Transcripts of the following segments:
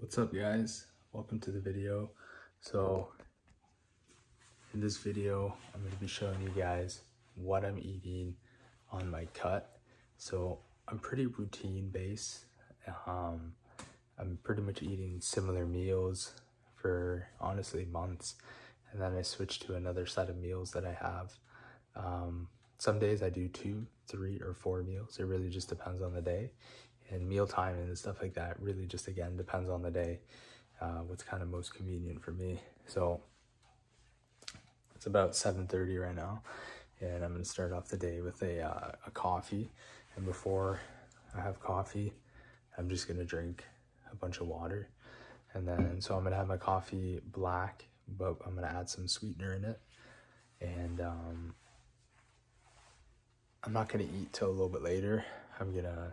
What's up, guys? Welcome to the video. So in this video I'm going to be showing you guys what I'm eating on my cut. So I'm pretty routine based. I'm pretty much eating similar meals for honestly months, and then I switch to another set of meals that I have. Some days I do 2, 3, or 4 meals. It really just depends on the day, and meal timing and stuff like that really just again depends on the day, what's kind of most convenient for me. So it's about 7:30 right now, and I'm going to start off the day with a coffee. And before I have coffee, I'm just going to drink a bunch of water. And then so I'm going to have my coffee black, but I'm going to add some sweetener in it. And I'm not going to eat till a little bit later. I'm going to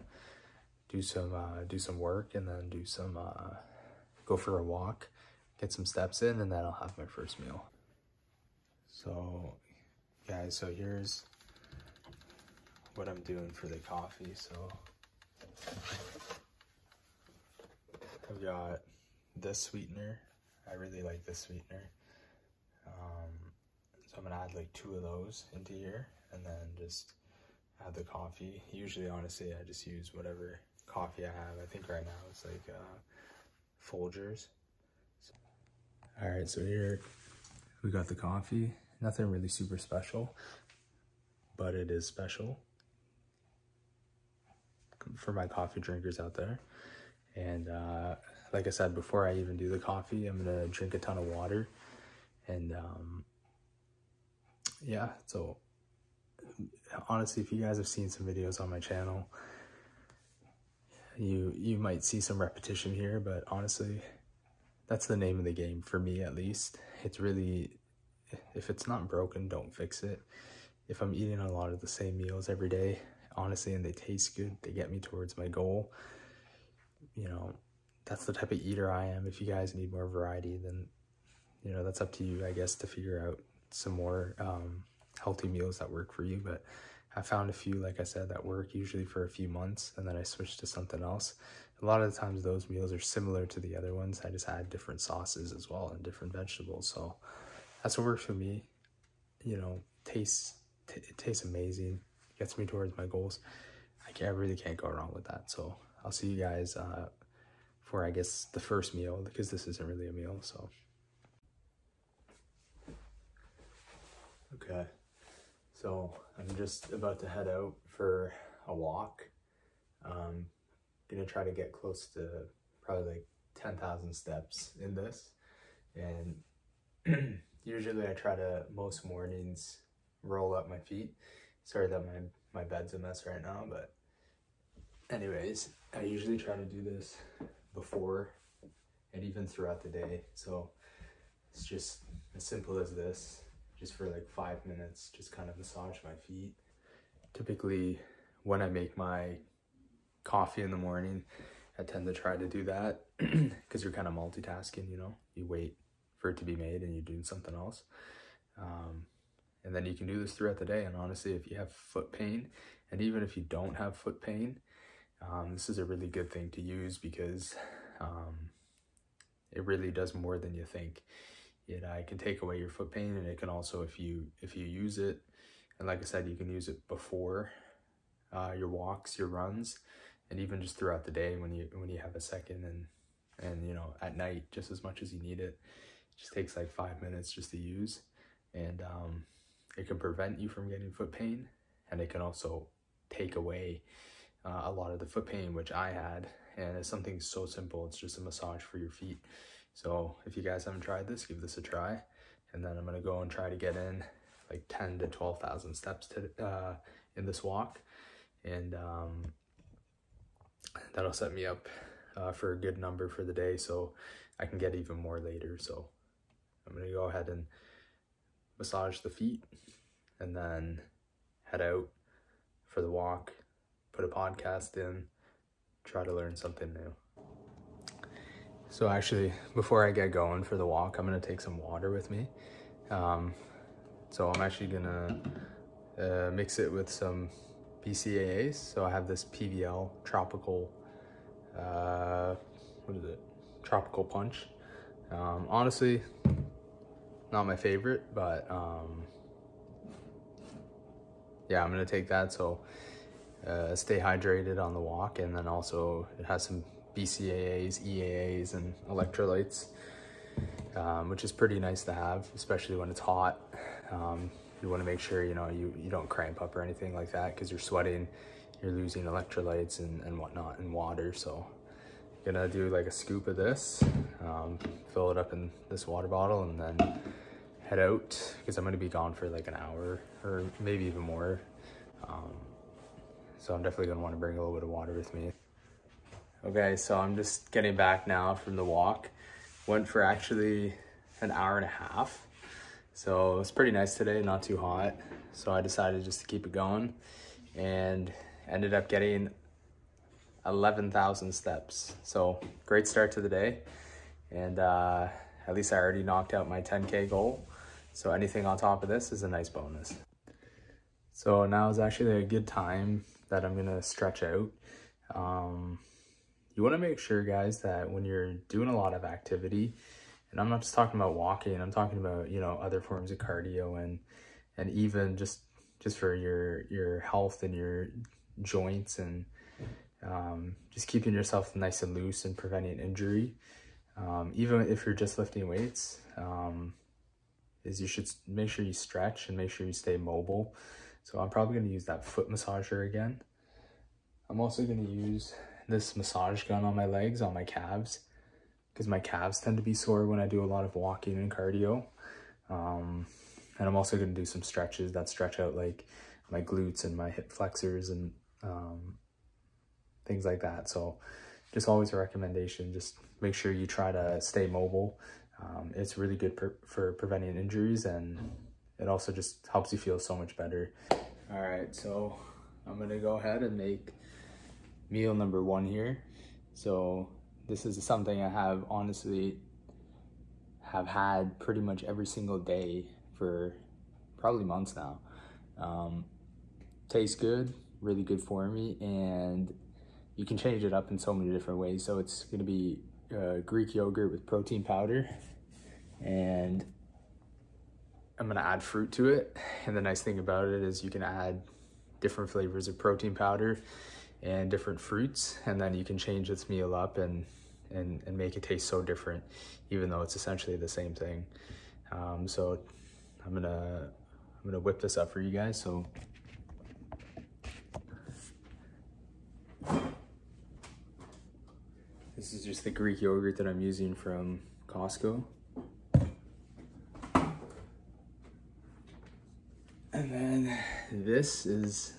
do some work, and then do some go for a walk, get some steps in, and then I'll have my first meal. So guys, so here's what I'm doing for the coffee. So I've got this sweetener. I really like this sweetener. So I'm gonna add like 2 of those into here, and then just add the coffee. Usually, honestly, I just use whatever coffee I have. I think right now it's like Folgers. All right, so here we got the coffee. Nothing really super special, but it is special for my coffee drinkers out there. And like I said, before I even do the coffee, I'm gonna drink a ton of water. And yeah, so honestly, if you guys have seen some videos on my channel, you might see some repetition here, but honestly, that's the name of the game for me, at least. It's really, if it's not broken, don't fix it. If I'm eating a lot of the same meals every day, honestly, and they taste good, they get me towards my goal, you know, that's the type of eater I am. If you guys need more variety, then, you know, that's up to you, I guess, to figure out some more healthy meals that work for you. But I found a few, like I said, that work usually for a few months, and then I switched to something else. A lot of the times those meals are similar to the other ones. I just add different sauces as well and different vegetables. So that's what works for me. You know, it tastes amazing, gets me towards my goals. I really can't go wrong with that. So I'll see you guys for, I guess, the first meal, because this isn't really a meal. So okay, so I'm just about to head out for a walk. Gonna try to get close to probably like 10,000 steps in this. And usually I try to, most mornings, roll up my feet. Sorry that my bed's a mess right now, but anyways, I usually try to do this before and even throughout the day. So it's just as simple as this, just for like 5 minutes, just kind of massage my feet. Typically when I make my coffee in the morning, I tend to try to do that because you're kind of multitasking, you know, you wait for it to be made and you're doing something else. And then you can do this throughout the day. And honestly, if you have foot pain, and even if you don't have foot pain, this is a really good thing to use, because it really does more than you think. It can take away your foot pain, and it can also, if you use it, and like I said, you can use it before your walks, your runs, and even just throughout the day when you have a second, and you know, at night, just as much as you need it. It just takes like 5 minutes just to use, and it can prevent you from getting foot pain, and it can also take away a lot of the foot pain which I had. And it's something so simple. It's just a massage for your feet. So if you guys haven't tried this, give this a try. And then I'm gonna go and try to get in like 10 to 12,000 steps in this walk, and that'll set me up for a good number for the day, so I can get even more later. So I'm gonna go ahead and massage the feet, and then head out for the walk, put a podcast in, try to learn something new. So actually, before I get going for the walk, I'm gonna take some water with me. So I'm actually gonna mix it with some BCAAs. So I have this PVL tropical, tropical punch. Honestly, not my favorite, but yeah, I'm gonna take that. So stay hydrated on the walk, and then also it has some BCAAs, EAAs, and electrolytes, which is pretty nice to have, especially when it's hot. You want to make sure you don't cramp up or anything like that, because you're sweating, you're losing electrolytes and whatnot and water. So I'm gonna do like a scoop of this, fill it up in this water bottle, and then head out, because I'm gonna be gone for like an hour or maybe even more. So I'm definitely gonna want to bring a little bit of water with me. Okay, so I'm just getting back now from the walk. Went for actually an hour and a half. So it's pretty nice today, not too hot. So I decided just to keep it going, and ended up getting 11,000 steps. So great start to the day. And at least I already knocked out my 10K goal. So anything on top of this is a nice bonus. So now is actually a good time that I'm gonna stretch out. You wanna make sure, guys, that when you're doing a lot of activity, and I'm not just talking about walking, I'm talking about, other forms of cardio and even just for your health and your joints, and just keeping yourself nice and loose and preventing injury. Even if you're just lifting weights, is you should make sure you stretch and make sure you stay mobile. So I'm probably gonna use that foot massager again. I'm also gonna use this massage gun on my legs, on my calves, because my calves tend to be sore when I do a lot of walking and cardio. And I'm also gonna do some stretches that stretch out like my glutes and my hip flexors and things like that. So just always a recommendation, just make sure you try to stay mobile. It's really good for preventing injuries, and it also just helps you feel so much better. All right, so I'm gonna go ahead and make meal number 1 here. So this is something I have honestly had pretty much every single day for probably months now. Tastes good, really good for me, and you can change it up in so many different ways. So it's gonna be Greek yogurt with protein powder, and I'm gonna add fruit to it. And the nice thing about it is you can add different flavors of protein powder and different fruits, and then you can change this meal up and make it taste so different, even though it's essentially the same thing. So I'm gonna whip this up for you guys. So this is just the Greek yogurt that I'm using from Costco. And then this is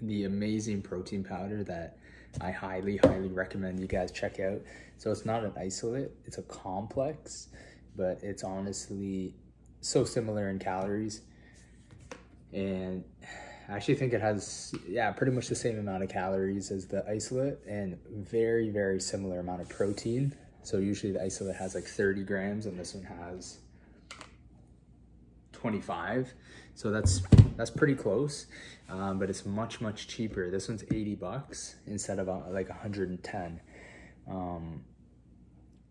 the amazing protein powder that I highly, highly recommend you guys check out. So it's not an isolate, it's a complex, but it's honestly so similar in calories. And I actually think it has, pretty much the same amount of calories as the isolate, and very, very similar amount of protein. So usually the isolate has like 30 grams and this one has 25. So that's pretty close, but it's much, much cheaper. This one's 80 bucks instead of like 110. And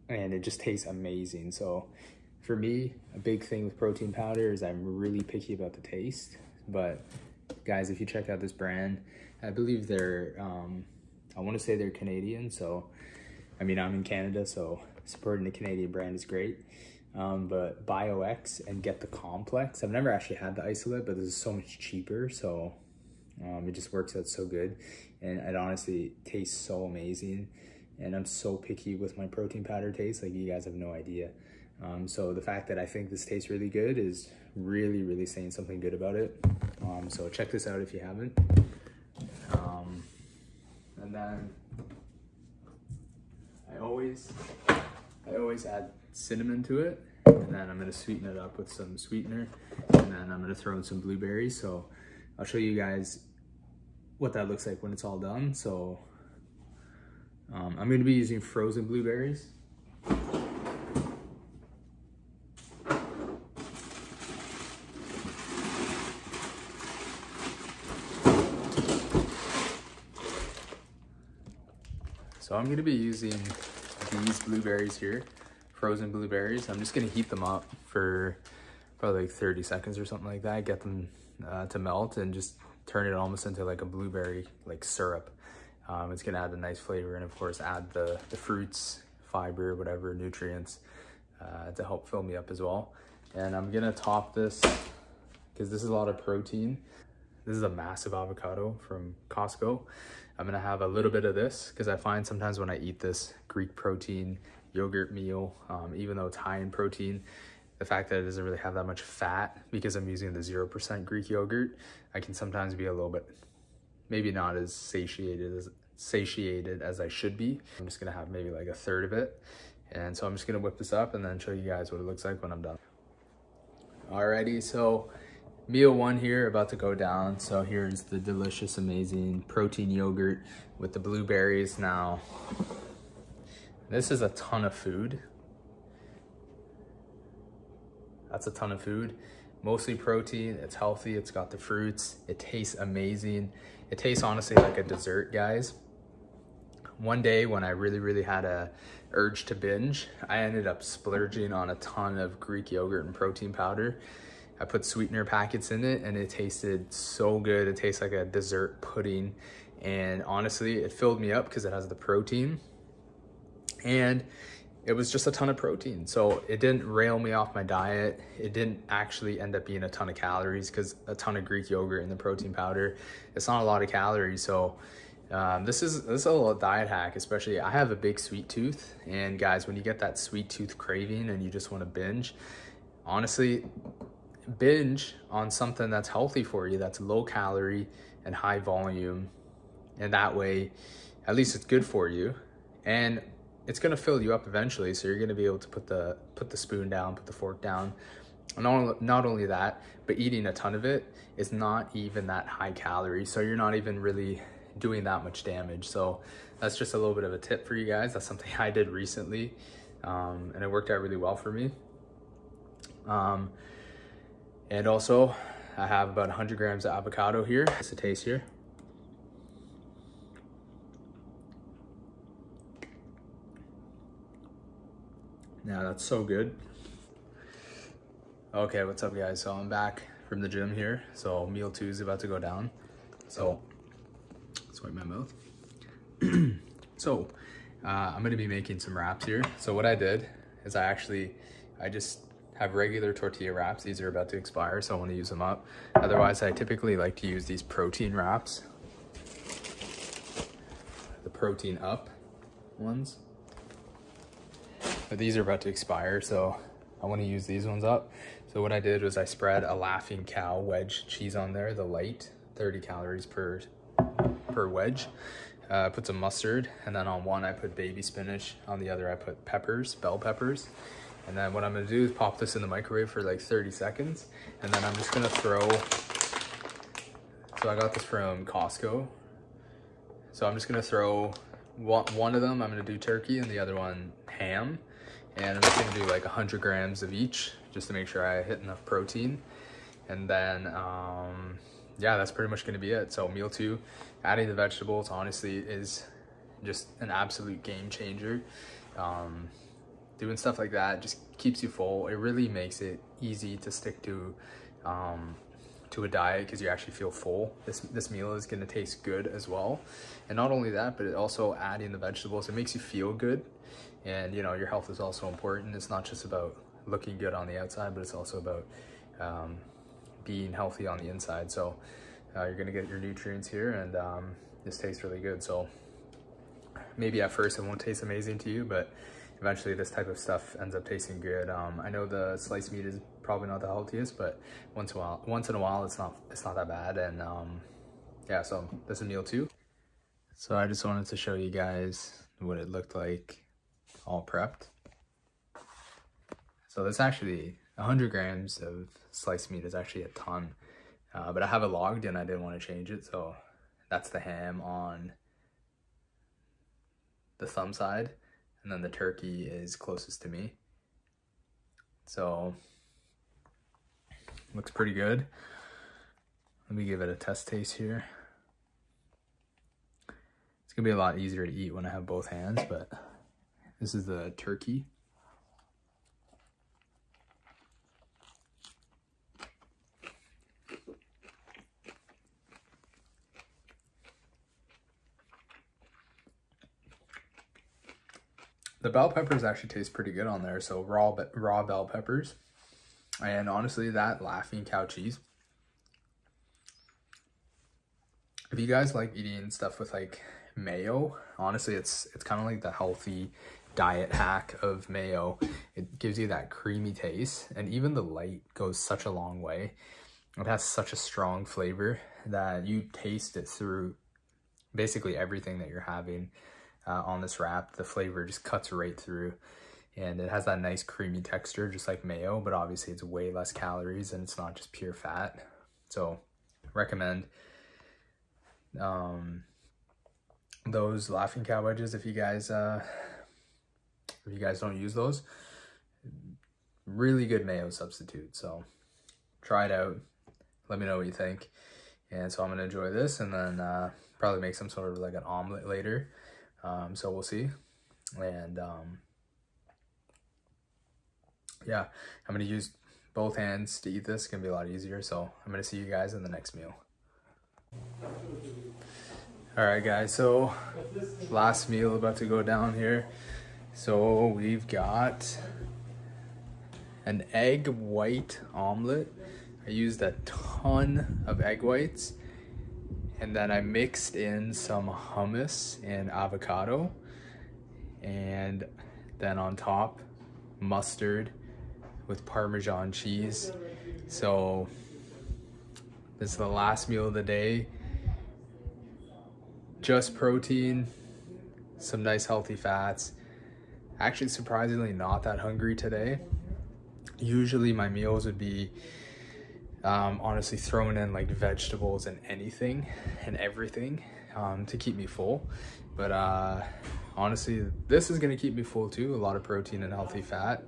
it just tastes amazing. So for me, a big thing with protein powder is I'm really picky about the taste. But guys, if you check out this brand, I believe they're, I want to say they're Canadian. So, I mean, I'm in Canada, so supporting the Canadian brand is great. But BioX and get the complex. I've never actually had the isolate, but this is so much cheaper. So it just works out so good. And it honestly tastes so amazing. And I'm so picky with my protein powder taste, like you guys have no idea. So the fact that I think this tastes really good is really, really saying something good about it. So check this out if you haven't. And then I always add cinnamon to it, and then I'm gonna sweeten it up with some sweetener, and then I'm gonna throw in some blueberries. So I'll show you guys what that looks like when it's all done. So I'm gonna be using frozen blueberries. So I'm gonna be using these blueberries here, frozen blueberries. I'm just gonna heat them up for probably like 30 seconds or something like that, get them to melt, and just turn it almost into like a blueberry like syrup. It's gonna add a nice flavor, and of course add the fruits, fiber, whatever, nutrients to help fill me up as well. And I'm gonna top this, because this is a lot of protein. This is a massive avocado from Costco. I'm gonna have a little bit of this, because I find sometimes when I eat this Greek protein yogurt meal, even though it's high in protein, the fact that it doesn't really have that much fat, because I'm using the 0% Greek yogurt, I can sometimes be a little bit, maybe not as satiated as I should be. I'm just gonna have maybe like a third of it. And so I'm just gonna whip this up and then show you guys what it looks like when I'm done. Alrighty, so meal one here about to go down. So here's the delicious, amazing protein yogurt with the blueberries. Now, this is a ton of food. That's a ton of food, mostly protein. It's healthy, it's got the fruits, it tastes amazing. It tastes honestly like a dessert, guys. One day when I really had a urge to binge, I ended up splurging on a ton of Greek yogurt and protein powder. I put sweetener packets in it and it tasted so good. It tastes like a dessert pudding. And honestly, it filled me up because it has the protein. And it was just a ton of protein. So it didn't rail me off my diet. It didn't actually end up being a ton of calories, because a ton of Greek yogurt and the protein powder, it's not a lot of calories. So this is a little diet hack, especially I have a big sweet tooth. And guys, when you get that sweet tooth craving and you just want to binge, honestly, binge on something that's healthy for you, that's low calorie and high volume. And that way, at least it's good for you. And it's gonna fill you up eventually, so you're gonna be able to put the spoon down, put the fork down. And not only that, but eating a ton of it is not even that high calorie, so you're not even really doing that much damage. So that's just a little bit of a tip for you guys. That's something I did recently, and it worked out really well for me. And also, I have about 100 grams of avocado here. Just a taste here. Yeah, that's so good. Okay, what's up guys? So I'm back from the gym here. So meal 2 is about to go down. So, let's wipe my mouth. So, I'm gonna be making some wraps here. So what I did is I just have regular tortilla wraps. These are about to expire, so I wanna use them up. Otherwise, I typically like to use these protein wraps. The protein up ones. But these are about to expire, so I want to use these ones up. So what I did was I spread a Laughing Cow wedge cheese on there, the light, 30 calories per wedge. Put some mustard, and then on one I put baby spinach, on the other I put peppers, bell peppers. And then what I'm gonna do is pop this in the microwave for like 30 seconds, and then I'm just gonna throw, so I got this from Costco. So I'm just gonna throw one of them, I'm gonna do turkey, and the other one ham. And I'm just gonna do like 100 grams of each, just to make sure I hit enough protein. And then, yeah, that's pretty much gonna be it. So meal 2, adding the vegetables, honestly, is just an absolute game changer. Doing stuff like that just keeps you full. It really makes it easy to stick to a diet, because you actually feel full. This meal is gonna taste good as well. And not only that, but it also adding the vegetables, it makes you feel good. And you know, your health is also important. It's not just about looking good on the outside, but it's also about being healthy on the inside. So you're gonna get your nutrients here, and this tastes really good. So maybe at first it won't taste amazing to you, but eventually this type of stuff ends up tasting good. I know the sliced meat is probably not the healthiest, but once in a while it's not that bad. And yeah, so this is meal 2. So I just wanted to show you guys what it looked like all prepped. So this actually, 100 grams of sliced meat is actually a ton, but I have it logged and I didn't want to change it. So that's the ham on the thumb side, and then the turkey is closest to me. So looks pretty good. Let me give it a test taste here. It's gonna be a lot easier to eat when I have both hands, but This is the turkey. The bell peppers actually taste pretty good on there. So raw bell peppers. And honestly, that Laughing Cow cheese. If you guys like eating stuff with like mayo, honestly, it's kind of like the healthy diet hack of mayo. It gives you that creamy taste, and even the light goes such a long way. It has such a strong flavor that you taste it through basically everything that you're having on this wrap. The flavor just cuts right through, and it has that nice creamy texture just like mayo, but obviously it's way less calories and it's not just pure fat. So recommend those Laughing Cow wedges if you guys don't use those. Really good mayo substitute, so try it out, let me know what you think. And so I'm gonna enjoy this and then probably make some sort of like an omelet later, so we'll see. And yeah, I'm gonna use both hands to eat this. It's gonna be a lot easier, so I'm gonna see you guys in the next meal. All right guys, so last meal about to go down here. So we've got an egg white omelet. I used a ton of egg whites, and then I mixed in some hummus and avocado, and then on top mustard with Parmesan cheese. So this is the last meal of the day. Just protein, some nice healthy fats. Actually, surprisingly not that hungry today. Usually my meals would be honestly throwing in like vegetables and anything and everything to keep me full. But honestly, this is gonna keep me full too. A lot of protein and healthy fat.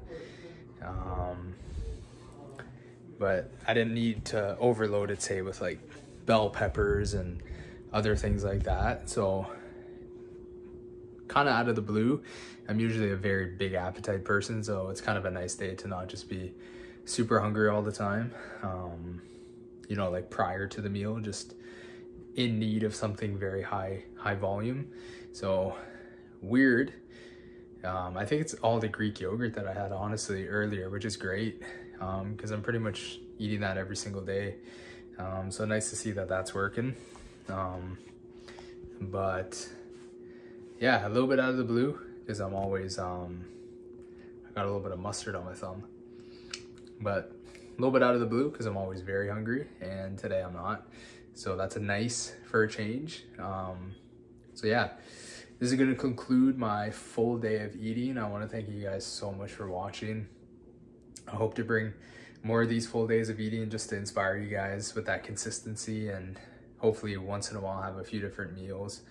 But I didn't need to overload it, say, with like bell peppers and other things like that. So kind of out of the blue, I'm usually a very big appetite person, so it's kind of a nice day to not just be super hungry all the time. You know, like prior to the meal, just in need of something very high volume. So weird. I think it's all the Greek yogurt that I had honestly earlier, which is great because I'm pretty much eating that every single day. So nice to see that that's working. But yeah, a little bit out of the blue because I'm always I got a little bit of mustard on my thumb, but a little bit out of the blue because I'm always very hungry, and today I'm not. So that's a nice for a change. So yeah, this is going to conclude my full day of eating. I want to thank you guys so much for watching. I hope to bring more of these full days of eating just to inspire you guys with that consistency, and hopefully once in a while have a few different meals.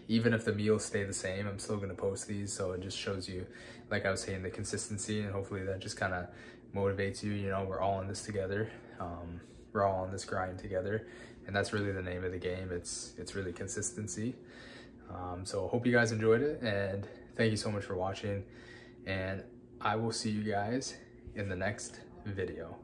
Even if the meals stay the same, I'm still gonna post these, so it just shows you, like I was saying, the consistency, and hopefully that just kind of motivates you. You know, we're all in this together. We're all on this grind together, and that's really the name of the game. It's really consistency. So hope you guys enjoyed it, and thank you so much for watching, and I will see you guys in the next video.